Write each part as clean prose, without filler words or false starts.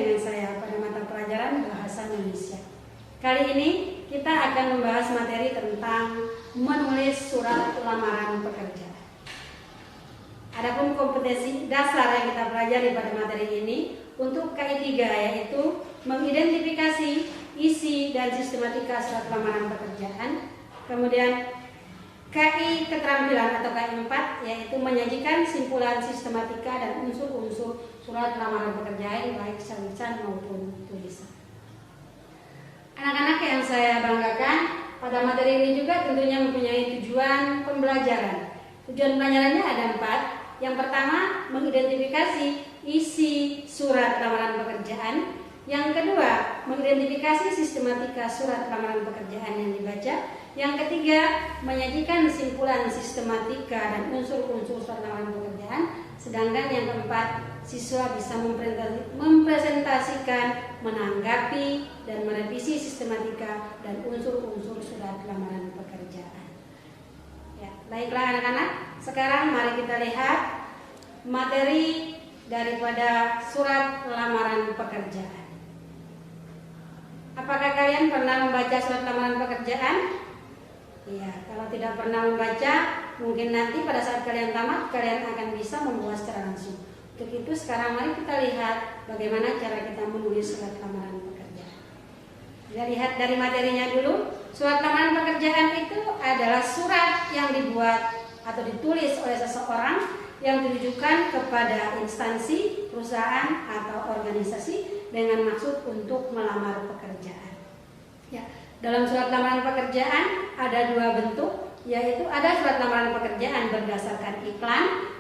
dengan saya pada mata pelajaran Bahasa Indonesia. Kali ini kita akan membahas materi tentang menulis surat lamaran pekerjaan. Adapun kompetensi dasar yang kita pelajari pada materi ini untuk KI 3 yaitu mengidentifikasi isi dan sistematika surat lamaran pekerjaan. Kemudian KI keterampilan atau KI 4 yaitu menyajikan simpulan sistematika dan unsur-unsur surat lamaran pekerjaan baik tulisan maupun tulisan. Anak-anak yang saya banggakan, pada materi ini juga tentunya mempunyai tujuan pembelajaran. Tujuan pembelajarannya ada 4. Yang pertama, mengidentifikasi isi surat lamaran pekerjaan. Yang kedua, mengidentifikasi sistematika surat lamaran pekerjaan yang dibaca. Yang ketiga, menyajikan kesimpulan sistematika dan unsur-unsur surat lamaran pekerjaan. Sedangkan yang keempat, siswa bisa mempresentasikan, menanggapi, dan merevisi sistematika dan unsur-unsur surat lamaran pekerjaan. Ya, baiklah anak-anak, sekarang mari kita lihat materi daripada surat lamaran pekerjaan. Apakah kalian pernah membaca surat lamaran pekerjaan? Iya, kalau tidak pernah membaca, mungkin nanti pada saat kalian tamat, kalian akan bisa membuat secara langsung. Untuk itu sekarang mari kita lihat bagaimana cara kita menulis surat lamaran pekerjaan. Kita lihat dari materinya dulu. Surat lamaran pekerjaan itu adalah surat yang dibuat atau ditulis oleh seseorang yang ditujukan kepada instansi, perusahaan, atau organisasi dengan maksud untuk melamar pekerjaan. Ya. Dalam surat lamaran pekerjaan ada 2 bentuk, yaitu ada surat lamaran pekerjaan berdasarkan iklan.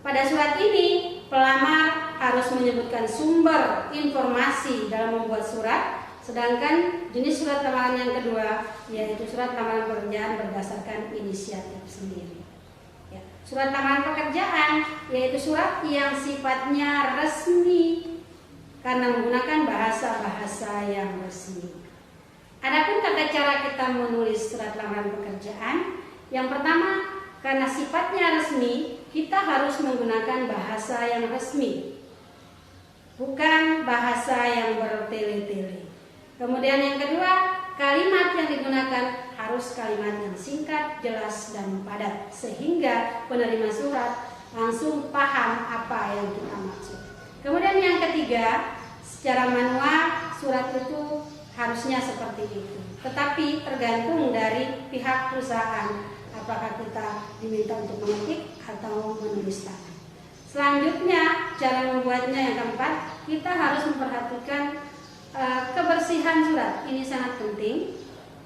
Pada surat ini, pelamar harus menyebutkan sumber informasi dalam membuat surat, sedangkan jenis surat lamaran yang kedua, yaitu surat lamaran pekerjaan berdasarkan inisiatif sendiri. Ya. Surat lamaran pekerjaan yaitu surat yang sifatnya resmi karena menggunakan bahasa-bahasa yang resmi. Adapun tata cara kita menulis surat lamaran pekerjaan, yang pertama, karena sifatnya resmi, kita harus menggunakan bahasa yang resmi, bukan bahasa yang bertele-tele. Kemudian yang kedua, kalimat yang digunakan harus kalimat yang singkat, jelas, dan padat, sehingga penerima surat langsung paham apa yang kita maksud. Kemudian yang ketiga, secara manual surat itu harusnya seperti itu, tetapi tergantung dari pihak perusahaan apakah kita diminta untuk mengetik atau menulis tangan. Selanjutnya, cara membuatnya yang keempat, kita harus memperhatikan kebersihan surat. Ini sangat penting.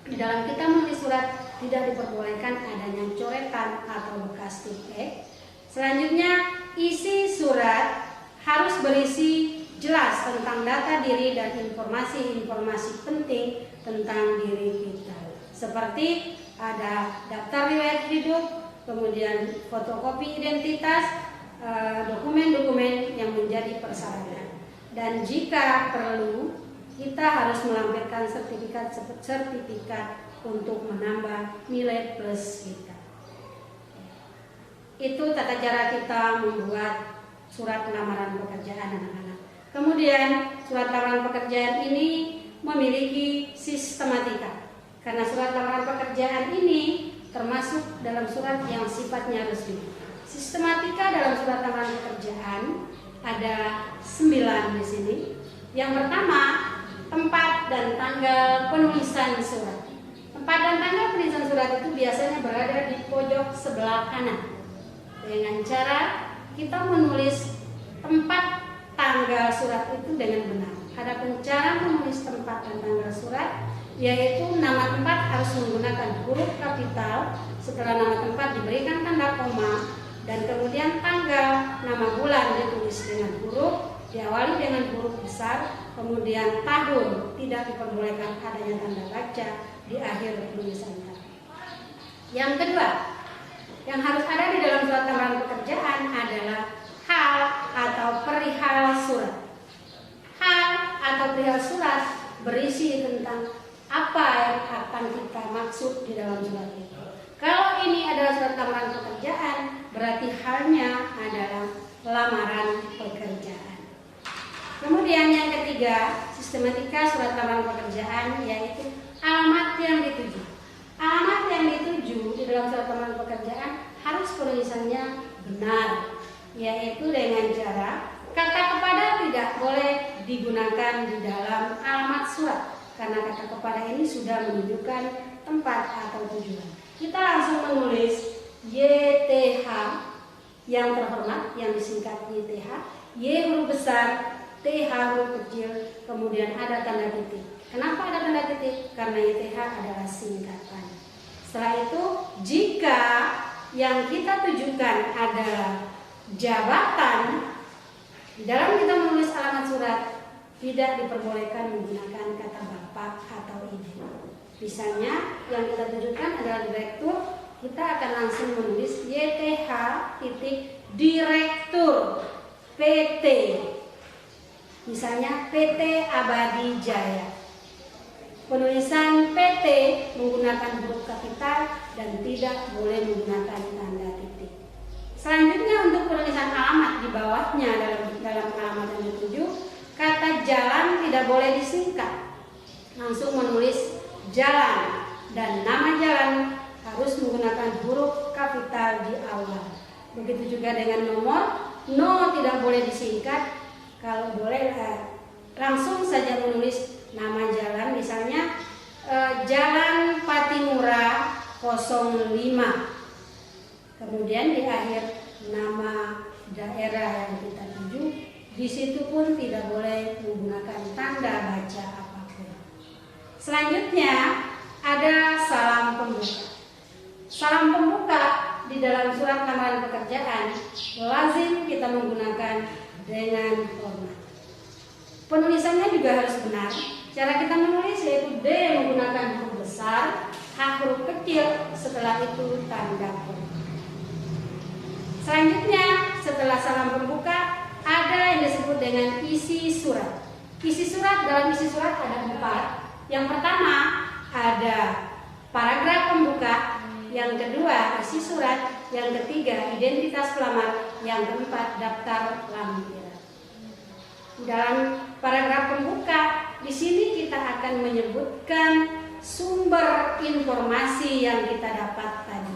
Di dalam kita menulis surat tidak diperbolehkan adanya coretan atau bekas titik. Selanjutnya, isi surat harus berisi jelas tentang data diri dan informasi-informasi penting tentang diri kita. Seperti ada daftar riwayat hidup, kemudian fotokopi identitas, dokumen-dokumen yang menjadi persyaratan. Dan jika perlu, kita harus melampirkan sertifikat untuk menambah nilai plus kita. Itu tata cara kita membuat surat lamaran pekerjaan anak-anak. Kemudian surat lamaran pekerjaan ini memiliki sistematika. Karena surat lamaran pekerjaan ini termasuk dalam surat yang sifatnya resmi. Sistematika dalam surat lamaran pekerjaan ada 9 di sini. Yang pertama, tempat dan tanggal penulisan surat. Tempat dan tanggal penulisan surat itu biasanya berada di pojok sebelah kanan. Dengan cara kita menulis tempat tanggal surat itu dengan benar. Adapun cara menulis tempat dan tanggal surat, yaitu nama tempat harus menggunakan huruf kapital, setelah nama tempat diberikan tanda koma, dan kemudian tanggal, nama bulan ditulis dengan huruf, diawali dengan huruf besar, kemudian tahun, tidak diperbolehkan adanya tanda baca di akhir tulisan tadi. Yang kedua, yang harus ada di dalam surat lamaran pekerjaan adalah hal atau perihal surat. Hal atau perihal surat berisi tentang apa yang akan kita maksud di dalam surat itu. Kalau ini adalah surat lamaran pekerjaan, berarti halnya adalah lamaran pekerjaan. Kemudian yang ketiga, sistematika surat lamaran pekerjaan, yaitu alamat yang dituju. Alamat yang dituju di dalam surat lamaran pekerjaan harus penulisannya benar, yaitu dengan cara kata kepada tidak boleh digunakan di dalam alamat surat, karena kata kepada ini sudah menunjukkan tempat atau tujuan. Kita langsung menulis YTH yang terhormat, yang disingkat YTH, Y huruf besar, TH huruf kecil, kemudian ada tanda titik. Kenapa ada tanda titik? Karena YTH adalah singkatan. Setelah itu, jika yang kita tujukan adalah jabatan, di dalam kita menulis alamat surat tidak diperbolehkan menggunakan kata bapak atau ibu. Misalnya yang kita tujukan adalah direktur, kita akan langsung menulis YTH titik direktur PT. Misalnya PT Abadi Jaya. Penulisan PT menggunakan huruf kapital dan tidak boleh menggunakan tanda titik. Selanjutnya untuk penulisan alamat di bawahnya dalam alamat yang dituju, kata jalan tidak boleh disingkat. Langsung menulis jalan, dan nama jalan harus menggunakan huruf kapital di awal. Begitu juga dengan nomor, no tidak boleh disingkat. Kalau boleh langsung saja menulis nama jalan, misalnya Jalan Patimura 05. Kemudian di akhir nama daerah yang kita tuju, di situ pun tidak boleh menggunakan tanda baca apapun. Selanjutnya ada salam pembuka. Salam pembuka di dalam surat lamaran pekerjaan lazim kita menggunakan dengan hormat. Penulisannya juga harus benar. Cara kita menulis yaitu D menggunakan huruf besar, H huruf kecil, setelah itu tanda hormat. Selanjutnya setelah salam pembuka ada yang disebut dengan isi surat. Isi surat, dalam isi surat ada 4. Yang pertama ada paragraf pembuka, yang kedua isi surat, yang ketiga identitas pelamar, yang keempat daftar lampiran. Dalam paragraf pembuka di sini kita akan menyebutkan sumber informasi yang kita dapat tadi.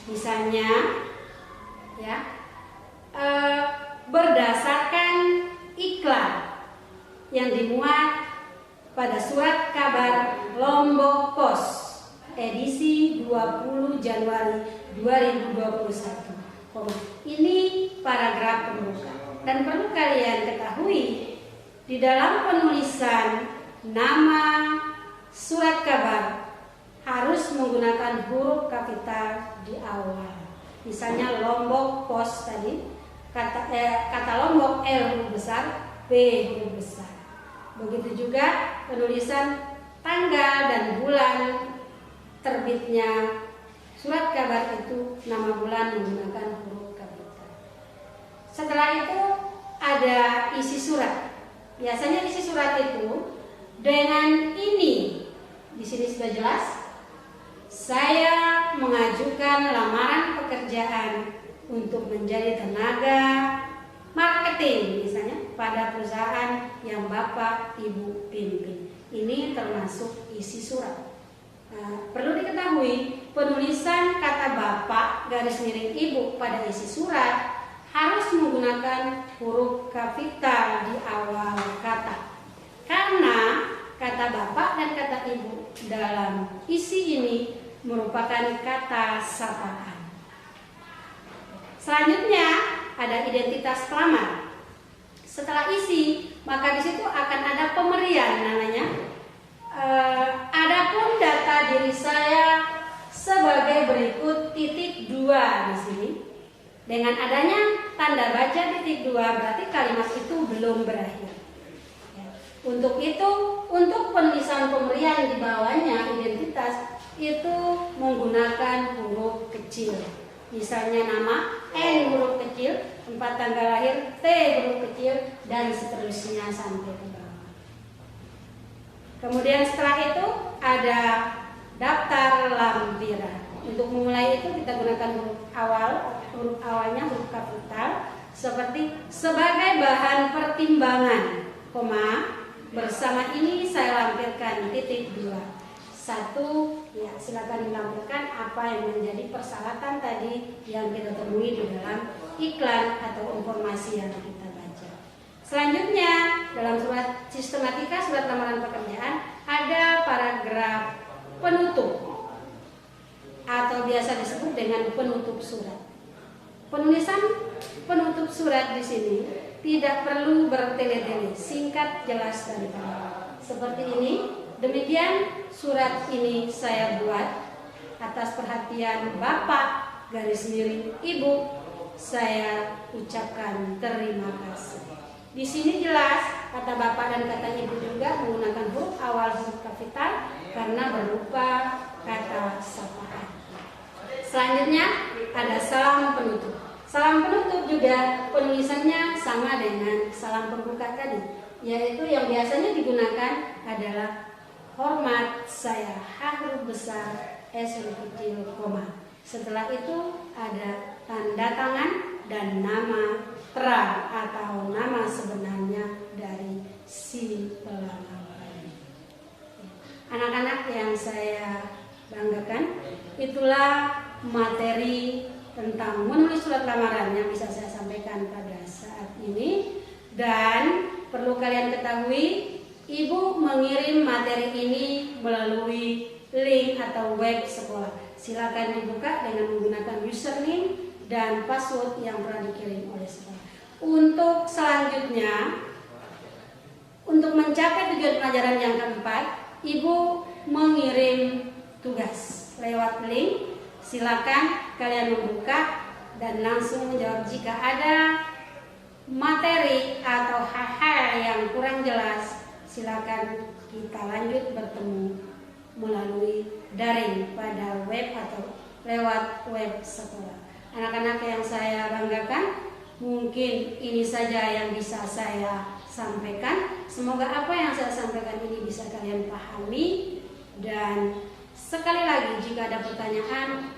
Misalnya ya, berdasarkan iklan yang dimuat pada surat kabar Lombok Pos edisi 20 Januari 2021. Ini paragraf pembuka. Dan perlu kalian ketahui, di dalam penulisan nama surat kabar harus menggunakan huruf kapital di awal. Misalnya Lombok Pos tadi, kata Lombok L huruf besar, B huruf besar. Begitu juga penulisan tanggal dan bulan terbitnya surat kabar itu, nama bulan menggunakan huruf kapital. Setelah itu ada isi surat. Biasanya isi surat itu dengan ini, di sini sudah jelas, saya mengajukan lamaran pekerjaan untuk menjadi tenaga marketing, misalnya pada perusahaan yang Bapak Ibu pimpin. Ini termasuk isi surat. Nah, perlu diketahui penulisan kata Bapak garis miring Ibu pada isi surat harus menggunakan huruf kapital di awal kata. Karena kata Bapak dan kata Ibu dalam isi ini merupakan kata sapaan. Selanjutnya ada identitas pelamar. Setelah isi, maka di situ akan ada pemberian namanya. Adapun data diri saya sebagai berikut titik 2 di sini. Dengan adanya tanda baca titik 2 berarti kalimat itu belum berakhir. Untuk itu, untuk penulisan pemberian di bawahnya identitas itu menggunakan huruf kecil. Misalnya nama N huruf kecil, tempat tanggal lahir T huruf kecil, dan seterusnya sampai ke bawah. Kemudian setelah itu ada daftar lampiran. Untuk memulai itu kita gunakan huruf awalnya huruf kapital seperti sebagai bahan pertimbangan. koma. Bersama ini saya lampirkan titik 2. 1, ya silakan dilampirkan apa yang menjadi persyaratan tadi yang kita temui di dalam iklan atau informasi yang kita baca. Selanjutnya, dalam surat sistematika surat lamaran pekerjaan ada paragraf penutup atau biasa disebut dengan penutup surat. Penulisan penutup surat di sini tidak perlu bertele-tele, singkat, jelas, dan terang. Seperti ini. Demikian surat ini saya buat atas perhatian Bapak garis miring Ibu. Saya ucapkan terima kasih. Di sini jelas kata Bapak dan kata Ibu juga menggunakan huruf awal huruf kapital karena berupa kata sapaan. Selanjutnya ada salam penutup. Salam penutup juga penulisannya sama dengan salam pembuka tadi, yaitu yang biasanya digunakan adalah hormat saya H huruf besar S huruf kecil koma. Setelah itu ada tanda tangan dan nama terang atau nama sebenarnya dari si pelamar. Anak-anak yang saya banggakan, itulah materi tentang menulis surat lamaran yang bisa saya sampaikan pada saat ini. Dan perlu kalian ketahui, Ibu mengirim materi ini melalui link atau web sekolah. Silakan dibuka dengan menggunakan username dan password yang pernah dikirim oleh sekolah. Untuk selanjutnya, untuk mencapai tujuan pelajaran yang keempat, Ibu mengirim tugas lewat link. Silakan kalian membuka dan langsung menjawab jika ada materi atau hal-hal yang kurang jelas. Silakan kita lanjut bertemu melalui daring pada web atau lewat web sekolah. Anak-anak yang saya banggakan, mungkin ini saja yang bisa saya sampaikan. Semoga apa yang saya sampaikan ini bisa kalian pahami. Dan sekali lagi, jika ada pertanyaan,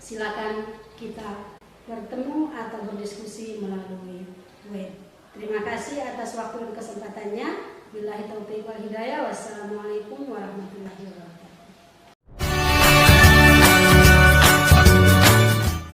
silakan kita bertemu atau berdiskusi melalui web. Terima kasih atas waktu dan kesempatannya. Billahi taufiq wal hidayah. Wassalamualaikum warahmatullahi wabarakatuh.